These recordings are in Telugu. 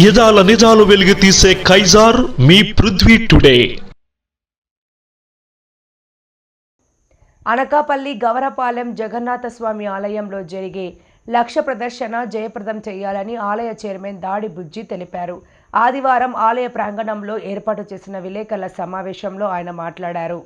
యదాల నిజాలు వెలుగు తీసే కైజార్ మీ పృథ్వీ టుడే. అనకాపల్లి గవరపాలెం జగన్నాథస్వామి ఆలయంలో జరిగే లక్ష ప్రదర్శన జయప్రదం చేయాలని ఆలయ చైర్మన్ దాడి బుజ్జి తెలిపారు. ఆదివారం ఆలయ ప్రాంగణంలో ఏర్పాటు చేసిన విలేకరుల సమావేశంలో ఆయన మాట్లాడారు.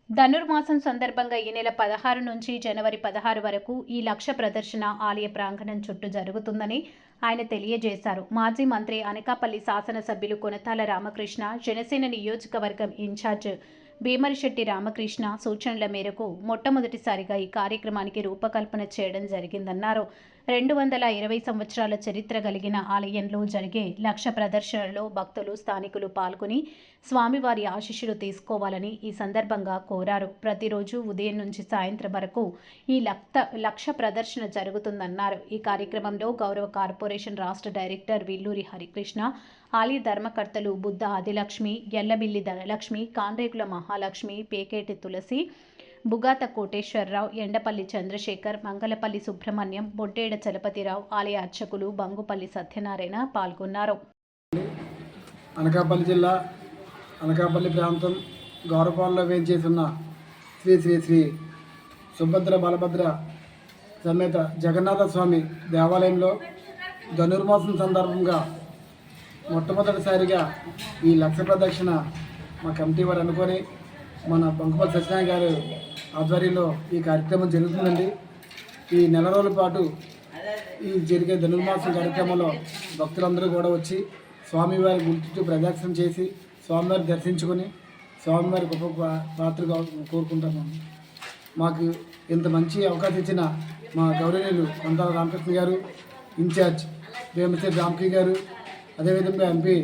ధనుర్మాసం సందర్భంగా ఈ నెల 16 నుంచి జనవరి 16 వరకు ఈ లక్ష ప్రదర్శన ఆలయ ప్రాంగణం చుట్టూ జరుగుతుందని ఆయన తెలియజేశారు. మాజీ మంత్రి అనకాపల్లి శాసనసభ్యులు కొనతాల రామకృష్ణ, జనసేన నియోజకవర్గం ఇన్ఛార్జ్ భీమరిశెట్టి రామకృష్ణ సూచనల మేరకు మొట్టమొదటిసారిగా ఈ కార్యక్రమానికి రూపకల్పన చేయడం జరిగిందన్నారు. 220 సంవత్సరాల చరిత్ర కలిగిన ఆలయంలో జరిగే లక్ష ప్రదర్శనలో భక్తులు, స్థానికులు పాల్గొని స్వామివారి ఆశీస్సులు తీసుకోవాలని ఈ సందర్భంగా కోరారు. ప్రతిరోజు ఉదయం నుంచి సాయంత్రం వరకు ఈ లక్ష ప్రదర్శన జరుగుతుందన్నారు. ఈ కార్యక్రమంలో గౌరవ కార్పొరేషన్ రాష్ట్ర డైరెక్టర్ విల్లూరి హరికృష్ణ, ఆలయ ధర్మకర్తలు బుద్ధ ఆదిలక్ష్మి, ఎల్లబిల్లి ధనలక్ష్మి, కాండ్రేకుల మహాలక్ష్మి, పేకేటి తులసి, బుగాత కోటేశ్వరరావు, ఎండపల్లి చంద్రశేఖర్, మంగళపల్లి సుబ్రహ్మణ్యం, బొడ్డేడ చలపతిరావు, ఆలయ అర్చకులు బంగుపల్లి సత్యనారాయణ పాల్గొన్నారు. అనకాపల్లి జిల్లా అనకాపల్లి ప్రాంతం గౌరపాలలో వేంచేస్తున్న శ్రీ శ్రీ శ్రీ సుభద్ర బలభద్ర సమేత జగన్నాథ స్వామి దేవాలయంలో ధనుర్మాసం సందర్భంగా మొట్టమొదటిసారిగా ఈ లక్ష ప్రదక్షిణ మా కమిటీ వారు అనుకొని మన బంకుపల్లి సత్యనారాయణ గారు ఆధ్వర్యంలో ఈ కార్యక్రమం జరుగుతుందండి. ఈ నెల రోజుల పాటు ఈ జరిగే ధనుర్మాసం కార్యక్రమంలో భక్తులందరూ కూడా వచ్చి స్వామివారి గుర్తు ప్రదక్షిణ చేసి స్వామివారిని దర్శించుకొని స్వామివారి గొప్ప పాత్ర కోరుకుంటాము. మాకు ఇంత మంచి అవకాశం ఇచ్చిన మా గౌరవనీయులు కొంతాల రామకృష్ణ గారు, ఇన్ఛార్జ్ వేమశ్రీ రామకి గారు, అదేవిధంగా ఎంపీ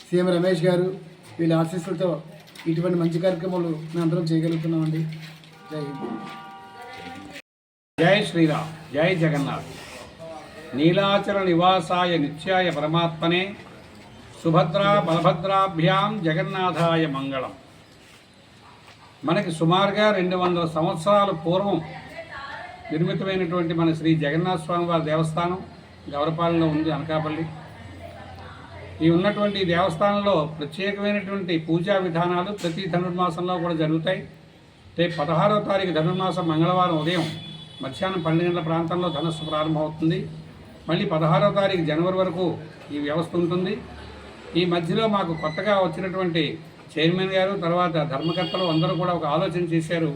సీఎం రమేష్ గారు, వీళ్ళ ఆశీస్సులతో ఇటువంటి మంచి కార్యక్రమాలు మేము అందరం చేయగలుగుతున్నామండి. జై హింద్. జై శ్రీరామ్, జై జగన్నాథ్. నీలాచల నివాసాయ నిత్యాయ పరమాత్మనే సుభద్రా బలభద్రాభ్యాం జగన్నాథాయ మంగళం. మనకి సుమారుగా 200 సంవత్సరాల పూర్వం నిర్మితమైనటువంటి మన శ్రీ జగన్నాథ స్వామి వారి దేవస్థానం గౌరపాలెంలో ఉంది, అనకాపల్లి. ఈ ఉన్నటువంటి దేవస్థానంలో ప్రత్యేకమైనటువంటి పూజా విధానాలు ప్రతి ధనుర్మాసంలో కూడా జరుగుతాయి. రేపు 16వ తారీఖు ధనుర్మాసం మంగళవారం ఉదయం మధ్యాహ్నం 12 గంటల ప్రాంతంలో ధనస్సు ప్రారంభమవుతుంది. మళ్ళీ 16వ తారీఖు జనవరి వరకు ఈ వ్యవస్థ ఉంటుంది. ఈ మధ్యలో మాకు కొత్తగా వచ్చినటువంటి చైర్మన్ గారు, తర్వాత ధర్మకర్తలు అందరూ కూడా ఒక ఆలోచన చేశారు.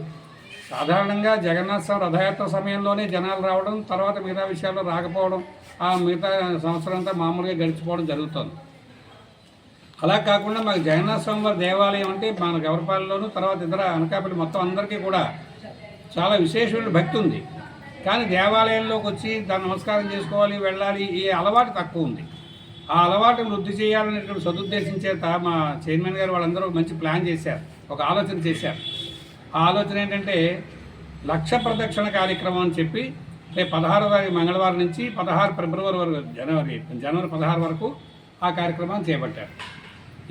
సాధారణంగా జగన్నాథ స్వామి రథయాత్ర సమయంలోనే జనాలు రావడం, తర్వాత మిగతా విషయాల్లో రాకపోవడం, ఆ మిగతా సంవత్సరం అంతా మామూలుగా గడిచిపోవడం జరుగుతుంది. అలా కాకుండా మాకు జగన్నాథ స్వామి వారి దేవాలయం అంటే మన గౌరపాలెంలోనూ తర్వాత ఇతర అనకాపల్లి మొత్తం అందరికీ కూడా చాలా విశేషమైన భక్తి ఉంది. కానీ దేవాలయంలోకి వచ్చి దాన్ని నమస్కారం చేసుకోవాలి, వెళ్ళాలి, ఈ అలవాటు తక్కువ ఉంది. ఆ అలవాటు వృద్ధి చేయాలనేటువంటి సదుద్దేశం చేత మా చైర్మన్ గారు వాళ్ళందరూ మంచి ప్లాన్ చేశారు, ఒక ఆలోచన చేశారు. ఆ ఆలోచన ఏంటంటే లక్ష ప్రదక్షిణ కార్యక్రమం అని చెప్పి రేపు 16వ తారీఖు మంగళవారం నుంచి 16 ఫిబ్రవరి వరకు జనవరి 16 వరకు ఆ కార్యక్రమాన్ని చేపట్టారు.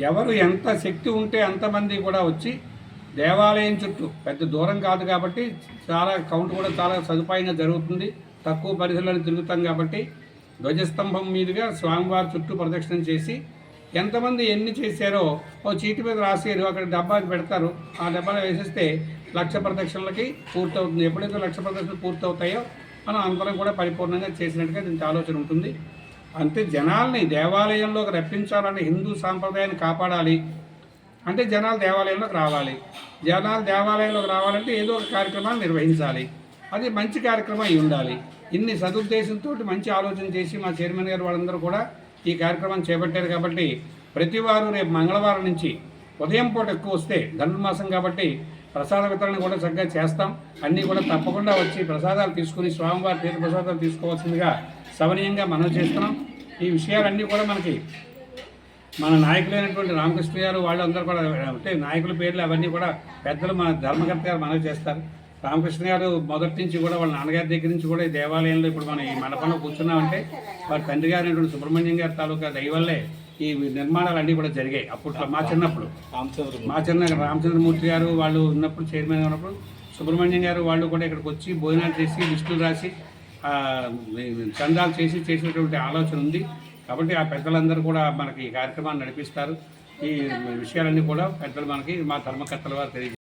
ఎవరు ఎంత శక్తి ఉంటే అంతమంది కూడా వచ్చి దేవాలయం చుట్టూ, పెద్ద దూరం కాదు కాబట్టి చాలా కౌంట్ కూడా చాలా సదుపాయంగా జరుగుతుంది. తక్కువ పరిధిలో తిరుగుతాం కాబట్టి ధ్వజస్తంభం మీదుగా స్వామివారి చుట్టూ ప్రదక్షిణం చేసి ఎంతమంది ఎన్ని చేశారో ఓ చీటి మీద రాసేరు, అక్కడ డబ్బాకి పెడతారు. ఆ డబ్బాలో వేసేస్తే లక్ష ప్రదక్షిణలకి పూర్తవుతుంది. ఎప్పుడైతే లక్ష ప్రదక్షిణలు పూర్తవుతాయో మనం అందరం కూడా పరిపూర్ణంగా చేసినట్టుగా దీనికి ఆలోచన ఉంటుంది. అంతే, జనాల్ని దేవాలయంలోకి రప్పించాలని, హిందూ సాంప్రదాయాన్ని కాపాడాలి అంటే జనాలు దేవాలయంలోకి రావాలి. జనాలు దేవాలయంలోకి రావాలంటే ఏదో ఒక కార్యక్రమాన్ని నిర్వహించాలి. అది మంచి కార్యక్రమం అయి ఉండాలి. ఇన్ని సదుద్దేశంతో మంచి ఆలోచన చేసి మా చైర్మన్ గారు వాళ్ళందరూ కూడా ఈ కార్యక్రమాన్ని చేపట్టారు. కాబట్టి ప్రతి వారు రేపు మంగళవారం నుంచి ఉదయం పూట ఎక్కువ వస్తే ధనుర్మాసం కాబట్టి ప్రసాద వితరణ కూడా చక్కగా చేస్తాం. అన్నీ కూడా తప్పకుండా వచ్చి ప్రసాదాలు తీసుకుని స్వామివారి తీర్థ ప్రసాదాలు తీసుకోవాల్సిందిగా సవనీయంగా మనం చేస్తున్నాం. ఈ విషయాలన్నీ కూడా మనకి మన నాయకులైనటువంటి రామకృష్ణ గారు వాళ్ళందరూ కూడా, అంటే నాయకుల పేర్లు అవన్నీ కూడా పెద్దలు మన ధర్మకర్త గారు మనవి చేస్తారు. రామకృష్ణ గారు మొదటి నుంచి కూడా వాళ్ళ నాన్నగారి దగ్గర నుంచి కూడా ఈ దేవాలయంలో ఇప్పుడు మనం ఈ మండపంలో కూర్చున్నామంటే వారి తండ్రి గారైనటువంటి సుబ్రహ్మణ్యం గారి తాలూకా దయవల్లే ఈ నిర్మాణాలు అన్నీ కూడా జరిగాయి. అప్పుడు మా చిన్నప్పుడు రామచంద్రమూర్తి గారు వాళ్ళు ఉన్నప్పుడు చైర్మన్గా ఉన్నప్పుడు సుబ్రహ్మణ్యం గారు వాళ్ళు కూడా ఇక్కడికి వచ్చి భోజనాలు చేసి లిస్టులు రాసి చందాలు చేసినటువంటి ఆలోచన ఉంది. కాబట్టి ఆ పెద్దలందరూ కూడా మనకి ఈ కార్యక్రమాన్ని నడిపిస్తారు. ఈ విషయాలన్నీ కూడా పెద్దలు మనకి మా ధర్మకర్తల వారు తెలియజేస్తారు.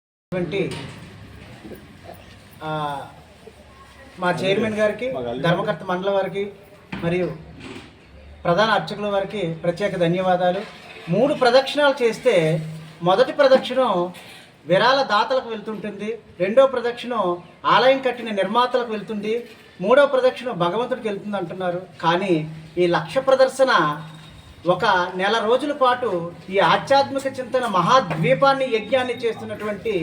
మా చైర్మన్ గారికి, ధర్మకర్త మండలి వారికి మరియు ప్రధాన అర్చకుల వారికి ప్రత్యేక ధన్యవాదాలు. 3 ప్రదక్షిణాలు చేస్తే మొదటి ప్రదక్షిణం విరాళ దాతలకు వెళ్తుంటుంది, రెండో ప్రదక్షిణం ఆలయం కట్టిన నిర్మాతలకు వెళ్తుంది, మూడో ప్రదక్షిణం భగవంతుడికి వెళ్తుంది అంటున్నారు. కానీ ఈ లక్ష ప్రదర్శన ఒక నెల రోజుల పాటు ఈ ఆధ్యాత్మిక చింతన మహాద్వీపాన్ని యజ్ఞాన్ని చేస్తున్నటువంటి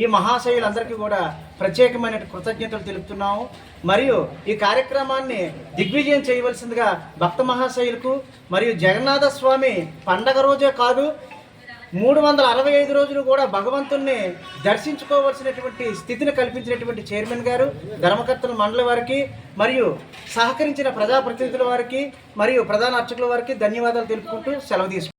ఈ మహాశయులందరికీ కూడా ప్రత్యేకమైన కృతజ్ఞతలు తెలుపుతున్నాము. మరియు ఈ కార్యక్రమాన్ని దిగ్విజయం చేయవలసిందిగా భక్త మహాశయులకు మరియు జగన్నాథ స్వామి పండగ రోజే కాదు 365 రోజులు కూడా భగవంతుణ్ణి దర్శించుకోవాల్సినటువంటి స్థితిని కల్పించినటువంటి చైర్మన్ గారు, ధర్మకర్తల మండలి వారికి మరియు సహకరించిన ప్రజాప్రతినిధుల వారికి మరియు ప్రధాన అర్చకుల వారికి ధన్యవాదాలు తెలుపుకుంటూ సెలవు తీసుకుంటాం.